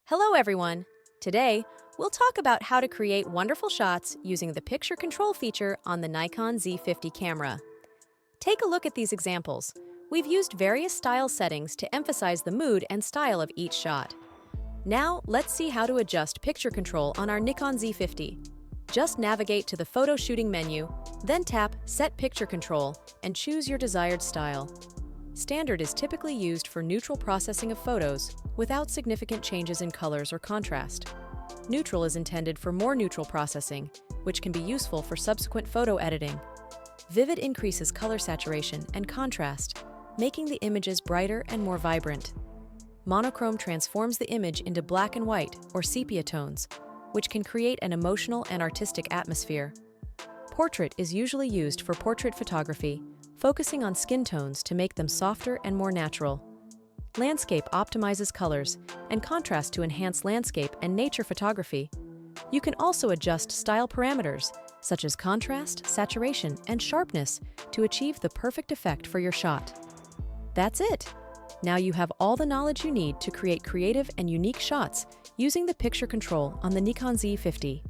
Hello everyone! Today, we'll talk about how to create wonderful shots using the picture control feature on the Nikon Z50 camera. Take a look at these examples. We've used various style settings to emphasize the mood and style of each shot. Now, let's see how to adjust picture control on our Nikon Z50. Just navigate to the photo shooting menu, then tap Set Picture Control and choose your desired style. Standard is typically used for neutral processing of photos without significant changes in colors or contrast. Neutral is intended for more neutral processing, which can be useful for subsequent photo editing. Vivid increases color saturation and contrast, making the images brighter and more vibrant. Monochrome transforms the image into black and white or sepia tones, which can create an emotional and artistic atmosphere. Portrait is usually used for portrait photography, focusing on skin tones to make them softer and more natural. Landscape optimizes colors and contrast to enhance landscape and nature photography. You can also adjust style parameters, such as contrast, saturation, and sharpness to achieve the perfect effect for your shot. That's it! Now you have all the knowledge you need to create creative and unique shots using the picture control on the Nikon Z50.